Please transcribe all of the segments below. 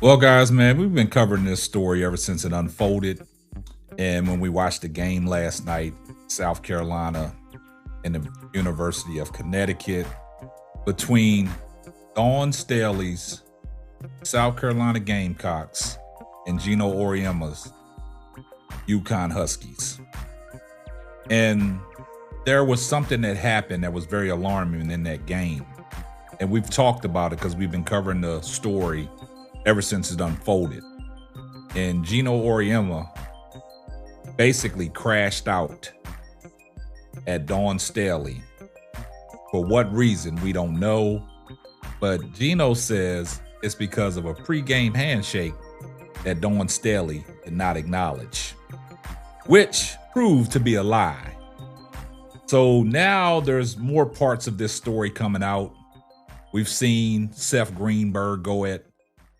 Well, guys, man, we've been covering this story ever since it unfolded. And when we watched the game last night, South Carolina and the University of Connecticut, between Dawn Staley's South Carolina Gamecocks and Geno Auriemma's UConn Huskies. And there was something that happened that was very alarming in that game. And we've talked about it because we've been covering the story ever since it unfolded. And Geno Auriemma basically crashed out at Dawn Staley. For what reason, we don't know. But Geno says it's because of a pregame handshake that Dawn Staley did not acknowledge, which proved to be a lie. So now there's more parts of this story coming out. We've seen Seth Greenberg go at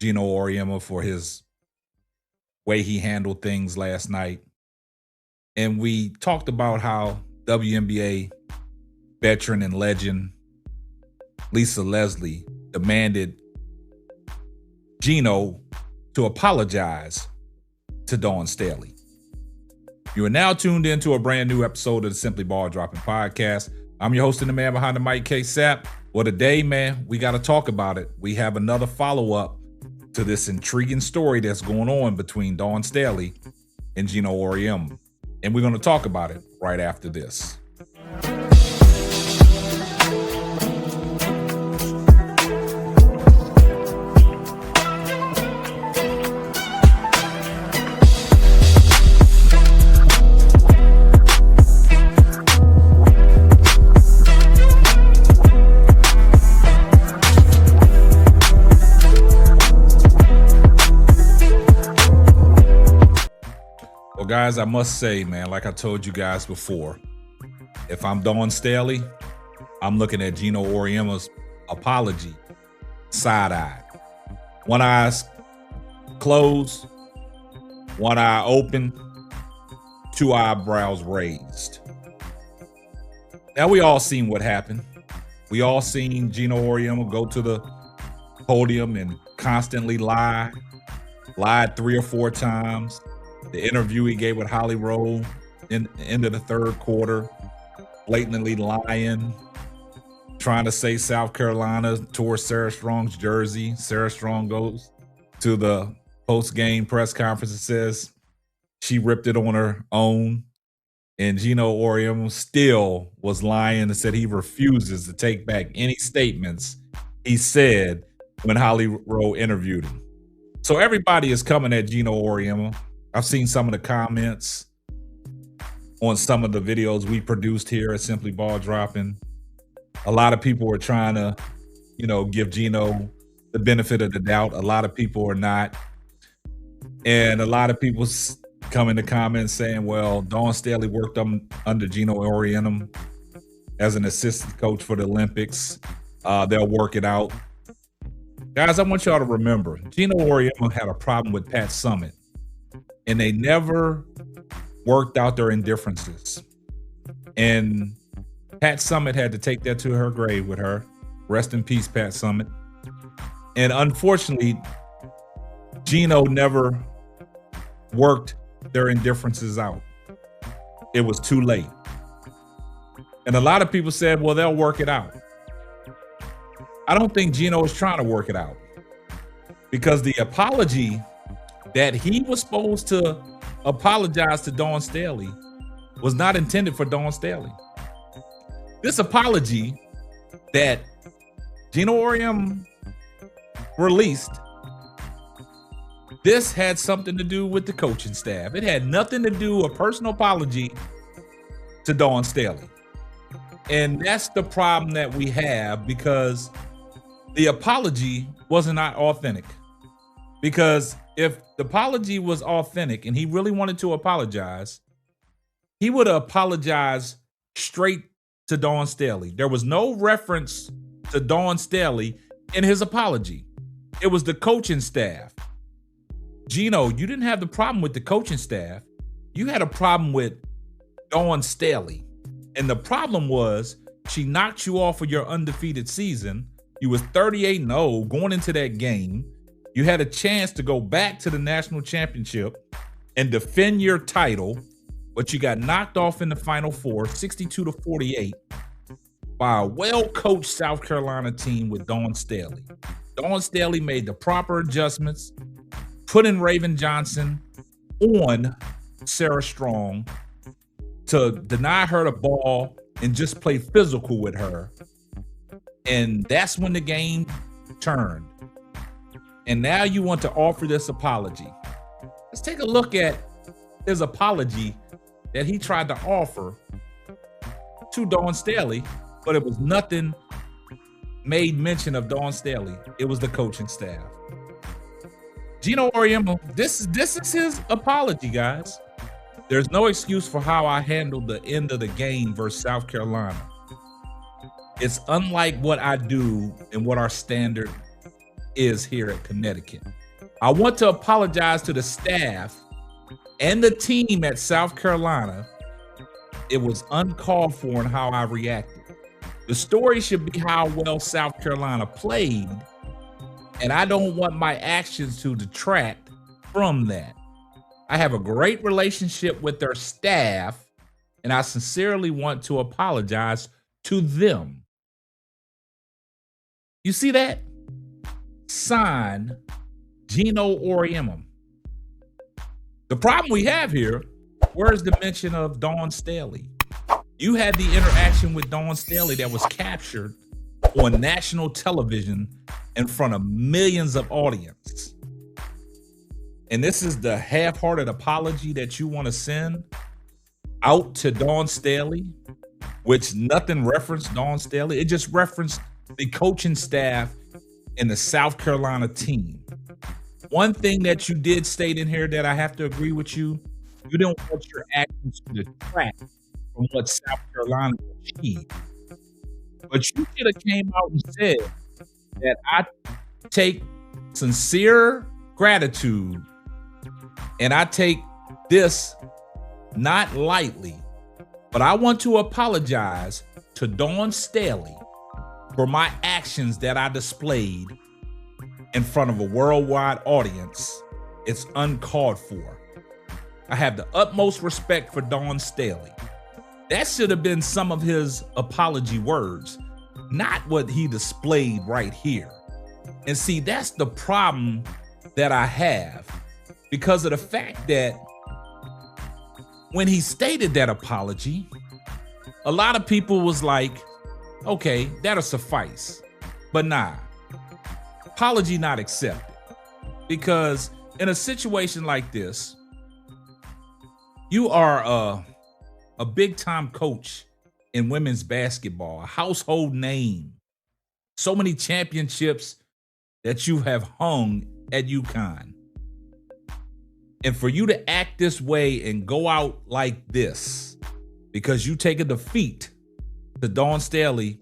Geno Auriemma for his way he handled things last night. And we talked about how WNBA veteran and legend Lisa Leslie demanded Geno to apologize to Dawn Staley. You are now tuned into a brand new episode of the Simply Ball Dropping Podcast. I'm your host and the man behind the mic, K Sapp. Well, today, man, we got to talk about it. We have another follow-up to this intriguing story that's going on between Dawn Staley and Geno Auriemma. And we're going to talk about it right after this. Well, guys, I must say, man, like I told you guys before, if I'm Dawn Staley, I'm looking at Geno Auriemma's apology side-eyed. One eye's closed, one eye open, two eyebrows raised. Now, we all seen what happened. We all seen Geno Auriemma go to the podium and constantly lied 3 or 4 times. The interview he gave with Holly Rowe in the end of the third quarter, blatantly lying, trying to say South Carolina tore Sarah Strong's jersey. Sarah Strong goes to the post-game press conference and says she ripped it on her own. And Geno Auriemma still was lying and said he refuses to take back any statements he said when Holly Rowe interviewed him. So everybody is coming at Geno Auriemma. I've seen some of the comments on some of the videos we produced here at Simply Ball Dropping. A lot of people are trying to, give Geno the benefit of the doubt. A lot of people are not. And a lot of people come in the comments saying, well, Dawn Staley worked under Geno Auriemma as an assistant coach for the Olympics. They'll work it out. Guys, I want y'all to remember, Geno Auriemma had a problem with Pat Summitt. And they never worked out their indifferences. And Pat Summitt had to take that to her grave with her. Rest in peace, Pat Summitt. And unfortunately, Geno never worked their indifferences out. It was too late. And a lot of people said, well, they'll work it out. I don't think Geno is trying to work it out. Because the apology that he was supposed to apologize to Dawn Staley was not intended for Dawn Staley. This apology that Geno Auriemma released, this had something to do with the coaching staff. It had nothing to do with a personal apology to Dawn Staley. And that's the problem that we have, because the apology was not authentic. Because if the apology was authentic and he really wanted to apologize, he would have apologized straight to Dawn Staley. There was no reference to Dawn Staley in his apology. It was the coaching staff. Geno, you didn't have the problem with the coaching staff. You had a problem with Dawn Staley. And the problem was she knocked you off of your undefeated season. You was 38-0 going into that game. You had a chance to go back to the national championship and defend your title, but you got knocked off in the Final Four, 62-48, by a well-coached South Carolina team with Dawn Staley. Dawn Staley made the proper adjustments, put in Raven Johnson on Sarah Strong to deny her the ball and just play physical with her. And that's when the game turned. And now you want to offer this apology. Let's take a look at his apology that he tried to offer to Dawn Staley, but it was nothing made mention of Dawn Staley. It was the coaching staff. Geno Auriemma, this is his apology, guys. There's no excuse for how I handled the end of the game versus South Carolina. It's unlike what I do and what our standard is here at Connecticut. I want to apologize to the staff and the team at South Carolina. It was uncalled for in how I reacted. The story should be how well South Carolina played, and I don't want my actions to detract from that. I have a great relationship with their staff, and I sincerely want to apologize to them. You see that? Sign Geno Auriemma. The problem we have here, where's the mention of Dawn Staley? You had the interaction with Dawn Staley that was captured on national television in front of millions of audience. And this is the half-hearted apology that you want to send out to Dawn Staley, which nothing referenced Dawn Staley. It just referenced the coaching staff and the South Carolina team. One thing that you did state in here that I have to agree with you, you didn't want your actions to detract from what South Carolina achieved. But you should have came out and said that I take sincere gratitude and I take this not lightly, but I want to apologize to Dawn Staley for my actions that I displayed in front of a worldwide audience. It's uncalled for. I have the utmost respect for Dawn Staley. That should have been some of his apology words, not what he displayed right here. And see, that's the problem that I have, because of the fact that when he stated that apology, a lot of people was like, okay, that'll suffice. But nah, apology not accepted. Because in a situation like this, you are a big-time coach in women's basketball, a household name, so many championships that you have hung at UConn. And for you to act this way and go out like this because you take a defeat to Dawn Staley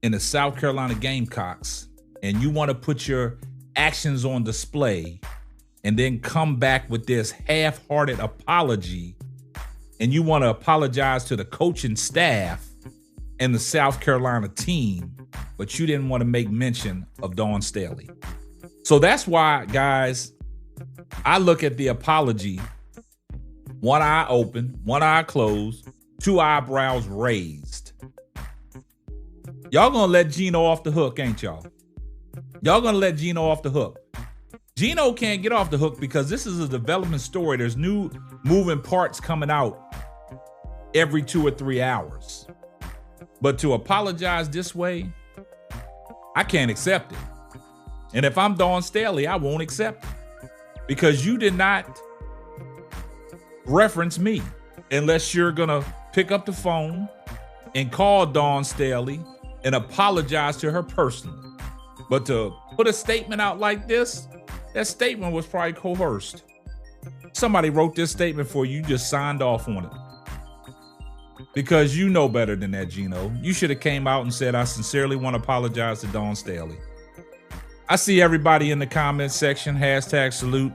in the South Carolina Gamecocks, and you want to put your actions on display and then come back with this half-hearted apology, and you want to apologize to the coaching staff and the South Carolina team, but you didn't want to make mention of Dawn Staley. So that's why, guys, I look at the apology, one eye open, one eye closed, two eyebrows raised. Y'all gonna let Geno off the hook, ain't y'all? Y'all gonna let Geno off the hook. Geno can't get off the hook because this is a development story. There's new moving parts coming out every 2 or 3 hours. But to apologize this way, I can't accept it. And if I'm Dawn Staley, I won't accept it, because you did not reference me unless you're gonna pick up the phone and call Dawn Staley and apologize to her personally. But to put a statement out like this, that statement was probably coerced. Somebody wrote this statement for you, just signed off on it. Because you know better than that, Geno. You should have came out and said, I sincerely want to apologize to Dawn Staley. I see everybody in the comments section, #salute.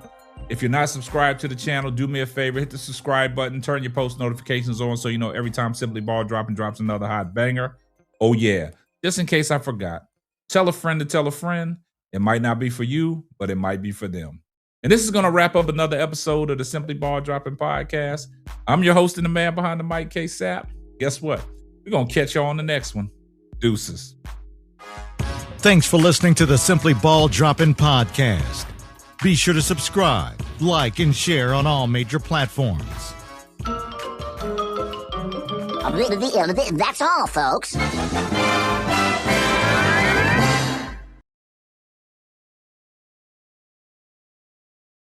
If you're not subscribed to the channel, do me a favor, hit the subscribe button, turn your post notifications on so you know every time Simply Ball drops another hot banger. Oh yeah, just in case I forgot. Tell a friend to tell a friend. It might not be for you, but it might be for them. And this is going to wrap up another episode of the Simply Ball Dropping Podcast. I'm your host and the man behind the mic, K-Sap. Guess what? We're going to catch y'all on the next one. Deuces. Thanks for listening to the Simply Ball Dropping Podcast. Be sure to subscribe, like, and share on all major platforms. That's all, folks.